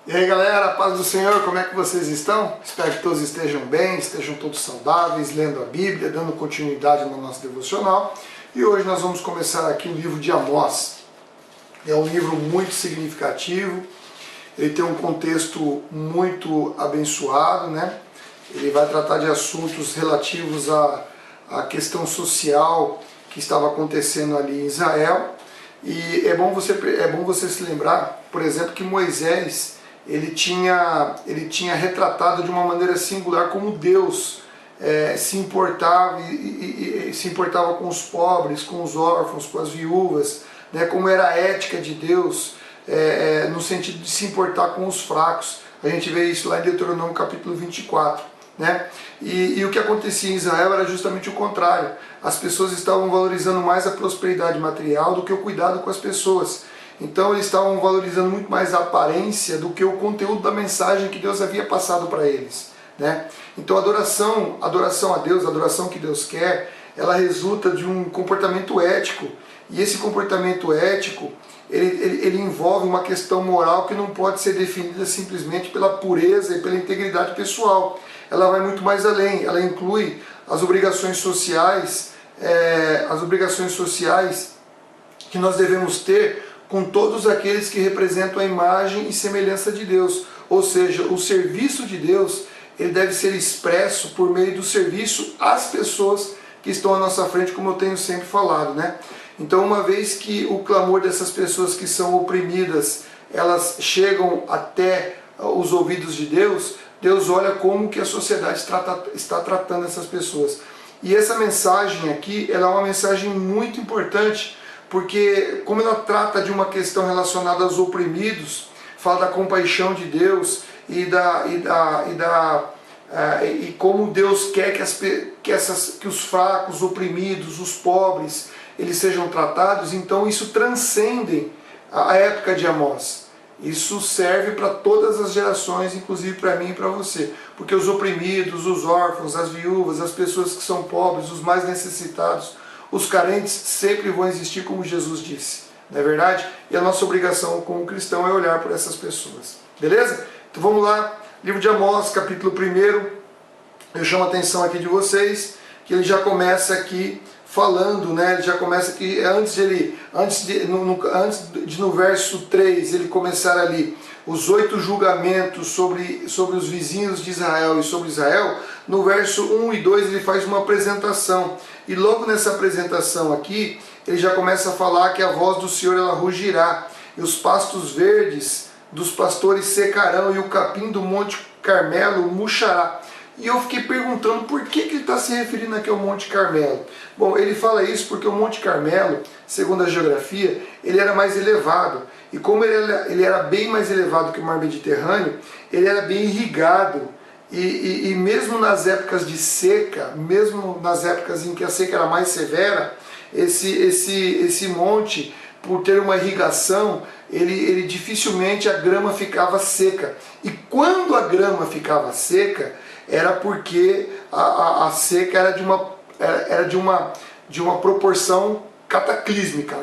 E aí galera, paz do Senhor, como é que vocês estão? Espero que todos estejam bem, estejam todos saudáveis, lendo a Bíblia, dando continuidade no nosso devocional. E hoje nós vamos começar aqui o livro de Amós. É um livro muito significativo, ele tem um contexto muito abençoado, né? Ele vai tratar de assuntos relativos à questão social que estava acontecendo ali em Israel. E é bom você se lembrar, por exemplo, que Moisés ele tinha retratado de uma maneira singular como Deus se importava e se importava com os pobres, com os órfãos, com as viúvas, né, como era a ética de Deus no sentido de se importar com os fracos. A gente vê isso lá em Deuteronômio capítulo 24. Né? E o que acontecia em Israel era justamente o contrário. As pessoas estavam valorizando mais a prosperidade material do que o cuidado com as pessoas. Então eles estavam valorizando muito mais a aparência do que o conteúdo da mensagem que Deus havia passado para eles. Né? Então a adoração a Deus, a adoração que Deus quer, ela resulta de um comportamento ético. E esse comportamento ético, ele envolve uma questão moral que não pode ser definida simplesmente pela pureza e pela integridade pessoal. Ela vai muito mais além, ela inclui as obrigações sociais que nós devemos ter com todos aqueles que representam a imagem e semelhança de Deus. Ou seja, o serviço de Deus ele deve ser expresso por meio do serviço às pessoas que estão à nossa frente, como eu tenho sempre falado, né? Então, uma vez que o clamor dessas pessoas que são oprimidas, elas chegam até os ouvidos de Deus, Deus olha como que a sociedade está tratando essas pessoas. E essa mensagem aqui, ela é uma mensagem muito importante, porque como ela trata de uma questão relacionada aos oprimidos, fala da compaixão de Deus e como Deus quer que os fracos, os oprimidos, os pobres, eles sejam tratados. Então isso transcende a época de Amós. Isso serve para todas as gerações, inclusive para mim e para você. Porque os oprimidos, os órfãos, as viúvas, as pessoas que são pobres, os mais necessitados, os carentes sempre vão existir, como Jesus disse. Não é verdade? E a nossa obrigação como cristão é olhar por essas pessoas. Beleza? Então vamos lá. Livro de Amós, capítulo 1. Eu chamo a atenção aqui de vocês, que ele já começa aqui falando, né? Ele já começa aqui, no verso 3, ele começar ali os 8 julgamentos sobre os vizinhos de Israel e sobre Israel. No verso 1 e 2 ele faz uma apresentação, e logo nessa apresentação aqui, ele já começa a falar que a voz do Senhor ela rugirá, e os pastos verdes dos pastores secarão, e o capim do Monte Carmelo murchará. E eu fiquei perguntando por que ele está se referindo aqui ao Monte Carmelo. Bom, ele fala isso porque o Monte Carmelo, segundo a geografia, ele era mais elevado. E como ele era bem mais elevado que o mar Mediterrâneo, ele era bem irrigado. E mesmo nas épocas de seca, mesmo nas épocas em que a seca era mais severa, esse monte, por ter uma irrigação, ele dificilmente a grama ficava seca. E quando a grama ficava seca, era porque a seca era de uma proporção cataclísmica,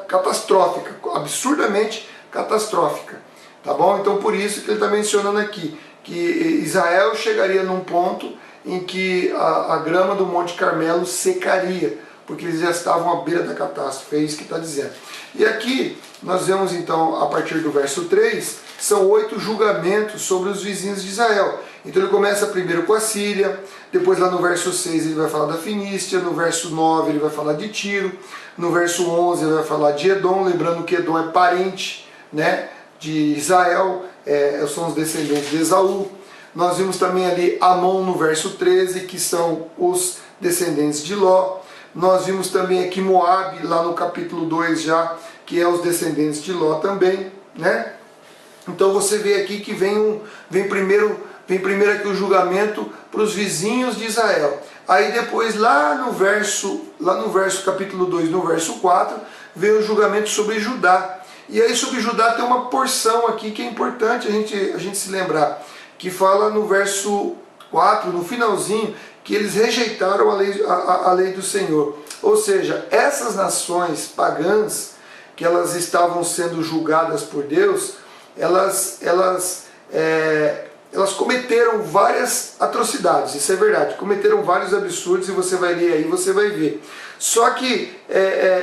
catastrófica, absurdamente catastrófica. Tá bom? Então por isso que ele está mencionando aqui, que Israel chegaria num ponto em que a grama do Monte Carmelo secaria, porque eles já estavam à beira da catástrofe, é isso que está dizendo. E aqui nós vemos então, a partir do verso 3, são 8 julgamentos sobre os vizinhos de Israel. Então ele começa primeiro com a Síria, depois lá no verso 6 ele vai falar da Finístia, no verso 9 ele vai falar de Tiro, no verso 11 ele vai falar de Edom, lembrando que Edom é parente, né, de Israel, são os descendentes de Esaú. Nós vimos também ali Amon no verso 13, que são os descendentes de Ló. Nós vimos também aqui Moabe, lá no capítulo 2 já, que é os descendentes de Ló também, né? Então você vê aqui que vem primeiro aqui o julgamento para os vizinhos de Israel. Aí depois lá no verso capítulo 2, no verso 4, vem o julgamento sobre Judá. E aí sobre Judá tem uma porção aqui que é importante a gente se lembrar, que fala no verso 4, no finalzinho, que eles rejeitaram a lei do Senhor. Ou seja, essas nações pagãs, que elas estavam sendo julgadas por Deus, elas cometeram várias atrocidades, isso é verdade, cometeram vários absurdos, e você vai ler aí, você vai ver. Só que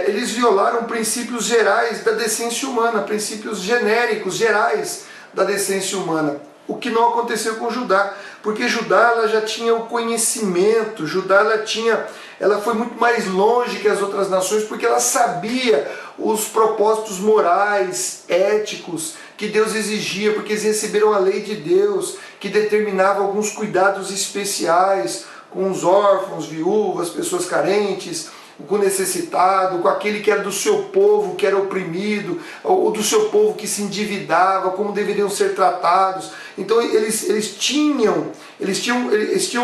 eles violaram princípios gerais da decência humana, princípios genéricos, gerais da decência humana, o que não aconteceu com Judá, porque Judá ela já tinha o conhecimento, Judá ela foi muito mais longe que as outras nações, porque ela sabia os propósitos morais, éticos, que Deus exigia, porque eles receberam a lei de Deus, que determinava alguns cuidados especiais com os órfãos, viúvas, pessoas carentes, com o necessitado, com aquele que era do seu povo, que era oprimido, ou do seu povo que se endividava, como deveriam ser tratados. Então eles tinham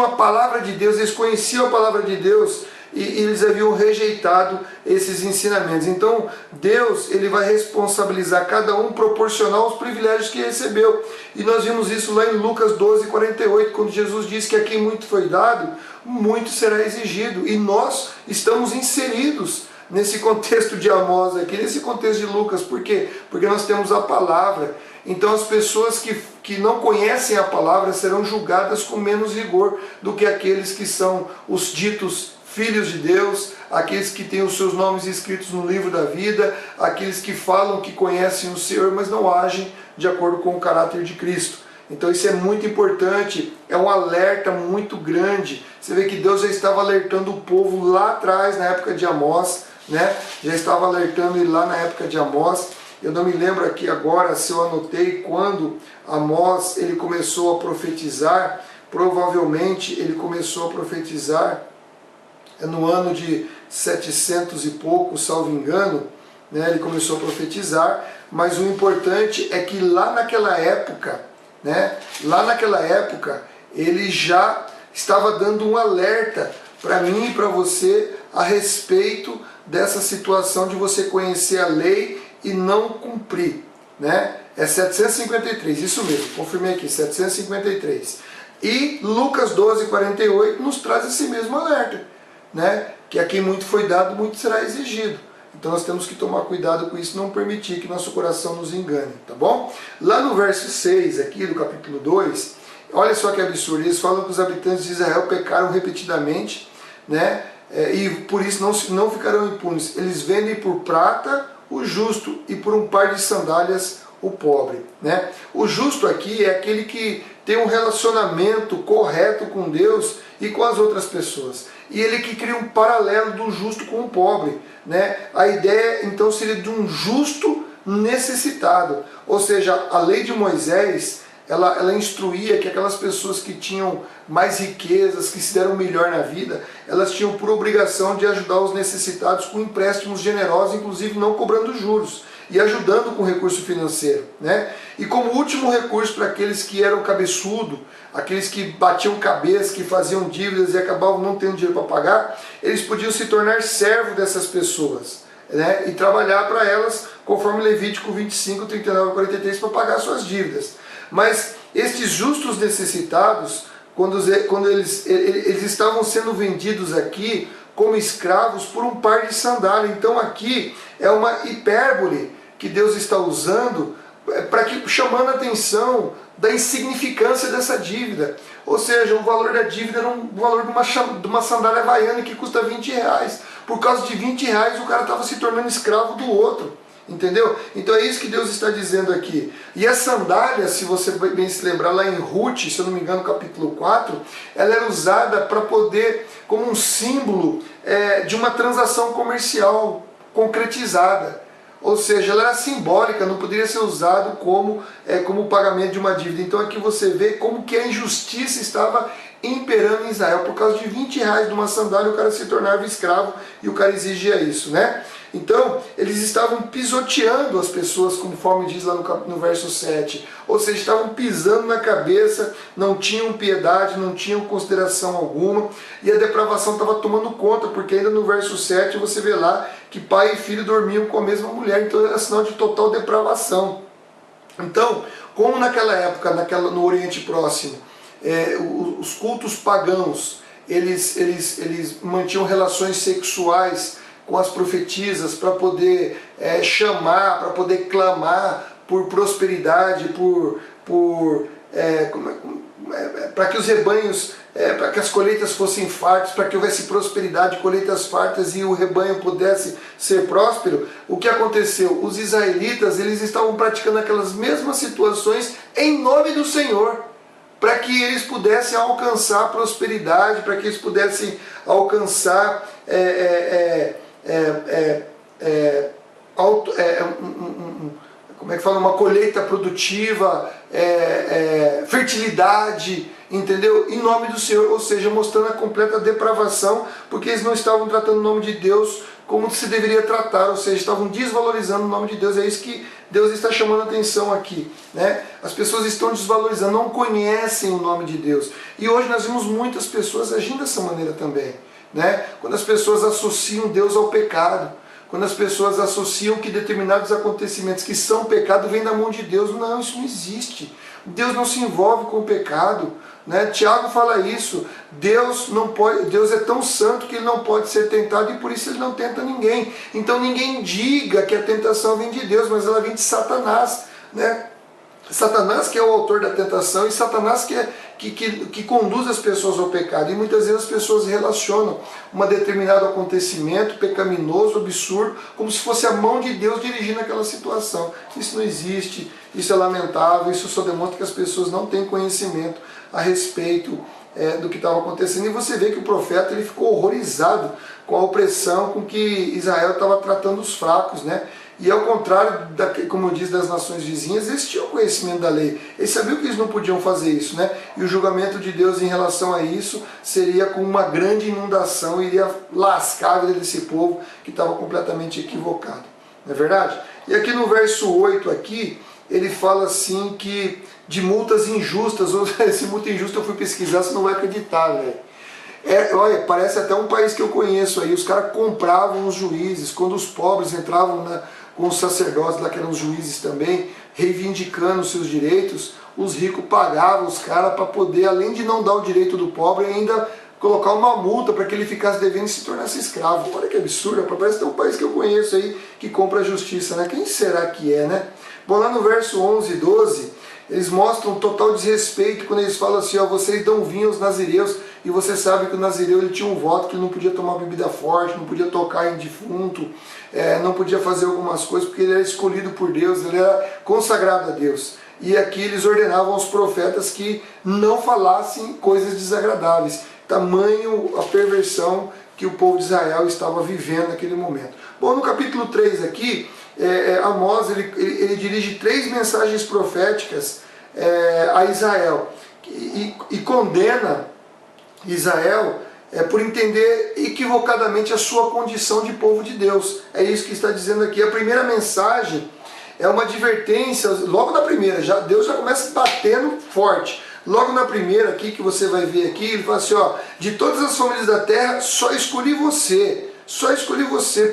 a palavra de Deus, eles conheciam a palavra de Deus, e eles haviam rejeitado esses ensinamentos. Então Deus ele vai responsabilizar cada um proporcional aos privilégios que recebeu. E nós vimos isso lá em Lucas 12:48, quando Jesus diz que a quem muito foi dado, muito será exigido. E nós estamos inseridos nesse contexto de Amós aqui, nesse contexto de Lucas. Por quê? Porque nós temos a palavra. Então as pessoas que não conhecem a palavra serão julgadas com menos rigor do que aqueles que são os ditos filhos de Deus, aqueles que têm os seus nomes escritos no livro da vida, aqueles que falam que conhecem o Senhor, mas não agem de acordo com o caráter de Cristo. Então isso é muito importante, é um alerta muito grande. Você vê que Deus já estava alertando o povo lá atrás, na época de Amós, né? Já estava alertando ele lá na época de Amós. Eu não me lembro aqui agora se eu anotei quando Amós ele começou a profetizar. Provavelmente ele começou a profetizar no ano de 700 e pouco, salvo engano, né? Ele começou a profetizar, mas o importante é que lá naquela época, né? Lá naquela época, ele já estava dando um alerta para mim e para você a respeito dessa situação de você conhecer a lei e não cumprir, né? É 753, isso mesmo, confirmei aqui, 753. E Lucas 12:48 nos traz esse mesmo alerta, né? Que a quem muito foi dado, muito será exigido. Então nós temos que tomar cuidado com isso, não permitir que nosso coração nos engane, tá bom? Lá no verso 6 aqui do capítulo 2, olha só que absurdo, eles falam que os habitantes de Israel pecaram repetidamente, né? E por isso não ficarão impunes. Eles vendem por prata o justo e por um par de sandálias o pobre, né? O justo aqui é aquele que tem um relacionamento correto com Deus e com as outras pessoas. E ele que cria um paralelo do justo com o pobre, né? A ideia então seria de um justo necessitado. Ou seja, a lei de Moisés, ela instruía que aquelas pessoas que tinham mais riquezas, que se deram melhor na vida, elas tinham por obrigação de ajudar os necessitados com empréstimos generosos, inclusive não cobrando juros, e ajudando com recurso financeiro, né? E como último recurso para aqueles que eram cabeçudo, aqueles que batiam cabeça, que faziam dívidas e acabavam não tendo dinheiro para pagar, eles podiam se tornar servo dessas pessoas, né? E trabalhar para elas, conforme Levítico 25, 39 e 43, para pagar suas dívidas. Mas estes justos necessitados, quando eles estavam sendo vendidos aqui como escravos por um par de sandália. Então aqui é uma hipérbole que Deus está usando chamando a atenção da insignificância dessa dívida. Ou seja, o valor da dívida era o valor de uma sandália havaiana que custa R$20. Por causa de R$20 o cara estava se tornando escravo do outro. Entendeu? Então é isso que Deus está dizendo aqui. E a sandália, se você bem se lembrar, lá em Ruth, se eu não me engano, capítulo 4, ela era usada para poder, como um símbolo de uma transação comercial concretizada. Ou seja, ela era simbólica, não poderia ser usado como o pagamento de uma dívida. Então aqui você vê como que a injustiça estava imperando em Israel. Por causa de R$20 de uma sandália, o cara se tornava escravo e o cara exigia isso, né? Então, eles estavam pisoteando as pessoas, conforme diz lá no verso 7. Ou seja, estavam pisando na cabeça, não tinham piedade, não tinham consideração alguma. E a depravação estava tomando conta, porque ainda no verso 7 você vê lá que pai e filho dormiam com a mesma mulher. Então era sinal de total depravação. Então, como naquela época, no Oriente Próximo, os cultos pagãos, eles mantinham relações sexuais com as profetisas para poder chamar, para poder clamar por prosperidade, para que os rebanhos, para que as colheitas fossem fartas, para que houvesse prosperidade, colheitas fartas e o rebanho pudesse ser próspero, o que aconteceu? Os israelitas, eles estavam praticando aquelas mesmas situações em nome do Senhor, para que eles pudessem alcançar prosperidade, para que eles pudessem alcançar uma colheita produtiva, fertilidade, entendeu? Em nome do Senhor, ou seja, mostrando a completa depravação, porque eles não estavam tratando o nome de Deus como se deveria tratar, ou seja, estavam desvalorizando o nome de Deus. É isso que Deus está chamando a atenção aqui, né? As pessoas estão desvalorizando, não conhecem o nome de Deus. E hoje nós vemos muitas pessoas agindo dessa maneira também, né? Quando as pessoas associam Deus ao pecado, quando as pessoas associam que determinados acontecimentos que são pecado vêm da mão de Deus. Não, isso não existe. Deus não se envolve com o pecado, né? Tiago fala isso. Deus é tão santo que ele não pode ser tentado e por isso ele não tenta ninguém. Então ninguém diga que a tentação vem de Deus, mas ela vem de Satanás, né? Satanás que é o autor da tentação e Satanás que conduz as pessoas ao pecado. E muitas vezes as pessoas relacionam um determinado acontecimento pecaminoso, absurdo, como se fosse a mão de Deus dirigindo aquela situação. Isso não existe, isso é lamentável, isso só demonstra que as pessoas não têm conhecimento a respeito do que estava acontecendo. E você vê que o profeta ele ficou horrorizado com a opressão com que Israel estava tratando os fracos, né? E ao contrário, como diz, das nações vizinhas, eles tinham conhecimento da lei. Eles sabiam que eles não podiam fazer isso, né? E o julgamento de Deus em relação a isso seria com uma grande inundação, iria lascar a vida desse povo que estava completamente equivocado. Não é verdade? E aqui no verso 8, aqui, ele fala assim que de multas injustas, esse multa injusta eu fui pesquisar, você não vai acreditar, velho. Olha, parece até um país que eu conheço aí, os caras compravam os juízes, quando os pobres entravam com os sacerdotes, lá que eram os juízes também, reivindicando seus direitos, os ricos pagavam os caras para poder, além de não dar o direito do pobre, ainda colocar uma multa para que ele ficasse devendo e se tornasse escravo. Olha que absurdo, parece até um país que eu conheço aí, que compra a justiça, né? Quem será que é, né? Bom, lá no verso 11 e 12, eles mostram um total desrespeito quando eles falam assim, ó, vocês dão vinho aos nazireus, e você sabe que o nazireu ele tinha um voto que ele não podia tomar bebida forte, não podia tocar em defunto, não podia fazer algumas coisas, porque ele era escolhido por Deus, ele era consagrado a Deus. E aqui eles ordenavam aos profetas que não falassem coisas desagradáveis. Tamanho a perversão que o povo de Israel estava vivendo naquele momento. Bom, no capítulo 3 aqui, Amós ele dirige 3 mensagens proféticas a Israel e condena Israel por entender equivocadamente a sua condição de povo de Deus. É isso que está dizendo aqui. A primeira mensagem é uma advertência, logo na primeira, Deus já começa batendo forte. Logo na primeira aqui, que você vai ver aqui, ele fala assim, ó, de todas as famílias da terra, só escolhi você,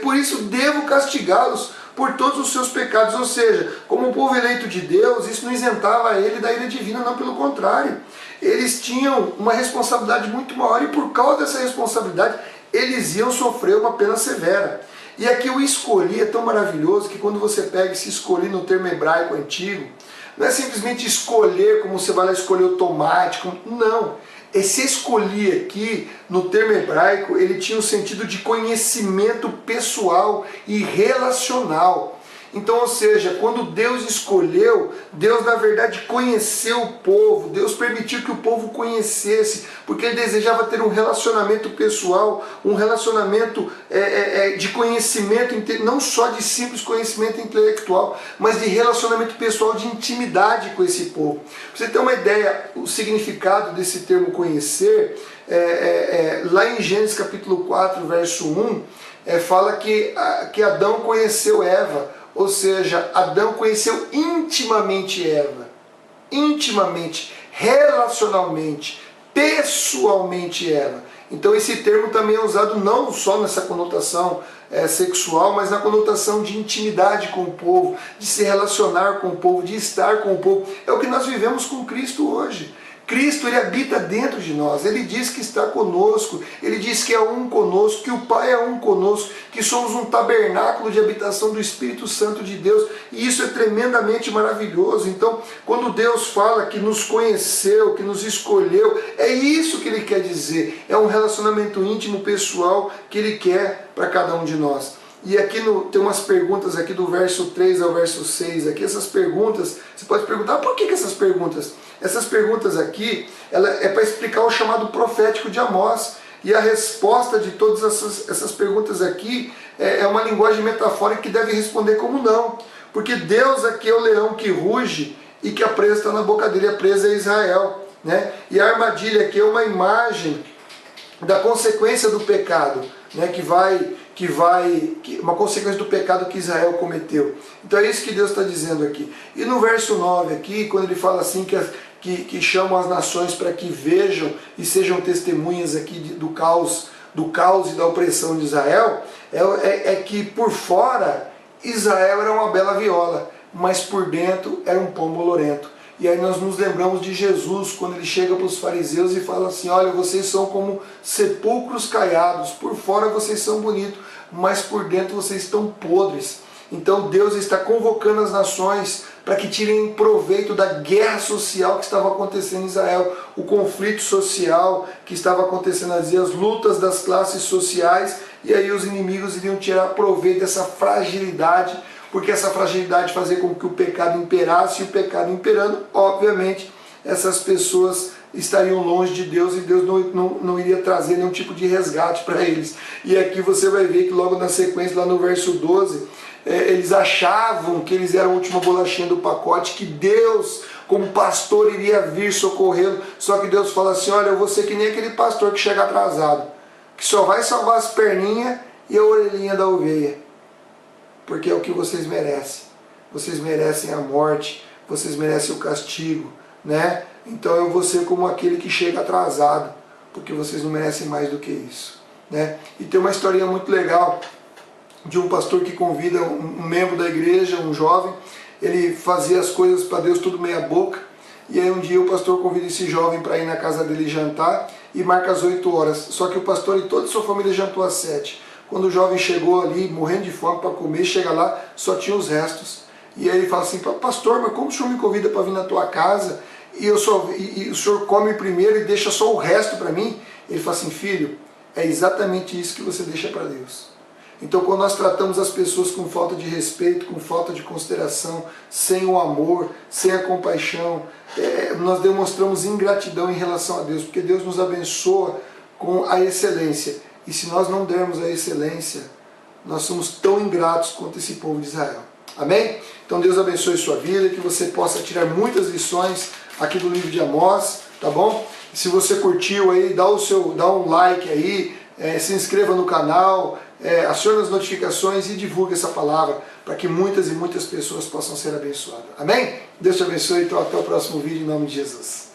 por isso devo castigá-los por todos os seus pecados. Ou seja, como o povo eleito de Deus, isso não isentava ele da ira divina, não, pelo contrário. Eles tinham uma responsabilidade muito maior e por causa dessa responsabilidade, eles iam sofrer uma pena severa. E aqui o escolhi é tão maravilhoso que quando você pega esse escolhi no termo hebraico antigo, não é simplesmente escolher como você vai lá escolher o tomate, não. Esse escolhi aqui, no termo hebraico, ele tinha o sentido de conhecimento pessoal e relacional. Então, ou seja, quando Deus escolheu, Deus na verdade conheceu o povo, Deus permitiu que o povo conhecesse, porque Ele desejava ter um relacionamento pessoal, um relacionamento de conhecimento, não só de simples conhecimento intelectual, mas de relacionamento pessoal, de intimidade com esse povo. Para você ter uma ideia, o significado desse termo conhecer, lá em Gênesis capítulo 4, verso 1, fala que Adão conheceu Eva. Ou seja, Adão conheceu intimamente Eva, intimamente, relacionalmente, pessoalmente Eva. Então esse termo também é usado não só nessa conotação sexual, mas na conotação de intimidade com o povo, de se relacionar com o povo, de estar com o povo. É o que nós vivemos com Cristo hoje. Cristo, ele habita dentro de nós, ele diz que está conosco, ele diz que é um conosco, que o Pai é um conosco, que somos um tabernáculo de habitação do Espírito Santo de Deus, e isso é tremendamente maravilhoso. Então, quando Deus fala que nos conheceu, que nos escolheu, é isso que ele quer dizer, é um relacionamento íntimo, pessoal, que ele quer para cada um de nós. E aqui tem umas perguntas aqui do verso 3 ao verso 6, aqui essas perguntas, você pode perguntar, por que essas perguntas? Essas perguntas aqui, ela é para explicar o chamado profético de Amós, e a resposta de todas essas perguntas aqui é uma linguagem metafórica que deve responder como não, porque Deus aqui é o leão que ruge e que a presa está na boca dele, a presa é Israel, né? E a armadilha aqui é uma imagem da consequência do pecado, né? Uma consequência do pecado que Israel cometeu. Então é isso que Deus está dizendo aqui. E no verso 9 aqui, quando ele fala assim que chamam as nações para que vejam e sejam testemunhas aqui do caos e da opressão de Israel, é que por fora Israel era uma bela viola, mas por dentro era um pão bolorento. E aí nós nos lembramos de Jesus, quando ele chega para os fariseus e fala assim, olha, vocês são como sepulcros caiados, por fora vocês são bonitos, mas por dentro vocês estão podres. Então Deus está convocando as nações para que tirem proveito da guerra social que estava acontecendo em Israel, o conflito social que estava acontecendo, as lutas das classes sociais, e aí os inimigos iriam tirar proveito dessa fragilidade, porque essa fragilidade fazia com que o pecado imperasse, e o pecado imperando, obviamente, essas pessoas estariam longe de Deus e Deus não iria trazer nenhum tipo de resgate para eles. E aqui você vai ver que logo na sequência, lá no verso 12, eles achavam que eles eram a última bolachinha do pacote, que Deus, como pastor, iria vir socorrê-lo, só que Deus fala assim, olha, eu vou ser que nem aquele pastor que chega atrasado, que só vai salvar as perninhas e a orelhinha da ovelha, porque é o que vocês merecem. Vocês merecem a morte, vocês merecem o castigo, né? Então eu vou ser como aquele que chega atrasado, porque vocês não merecem mais do que isso, né? E tem uma historinha muito legal de um pastor que convida um membro da igreja, um jovem. Ele fazia as coisas para Deus tudo meia boca, e aí um dia o pastor convida esse jovem para ir na casa dele jantar e marca às 8 horas, só que o pastor e toda a sua família jantou às 7. Quando o jovem chegou ali, morrendo de fome para comer, chega lá, só tinha os restos. E aí ele fala assim, pastor, mas como o senhor me convida para vir na tua casa e o senhor come primeiro e deixa só o resto para mim? Ele fala assim, filho, é exatamente isso que você deixa para Deus. Então quando nós tratamos as pessoas com falta de respeito, com falta de consideração, sem o amor, sem a compaixão, nós demonstramos ingratidão em relação a Deus, porque Deus nos abençoa com a excelência. E se nós não dermos a excelência, nós somos tão ingratos quanto esse povo de Israel. Amém? Então Deus abençoe sua vida, que você possa tirar muitas lições aqui do livro de Amós, tá bom? E se você curtiu aí, dá um like aí, se inscreva no canal, acione as notificações e divulgue essa palavra para que muitas e muitas pessoas possam ser abençoadas. Amém? Deus te abençoe, então até o próximo vídeo em nome de Jesus.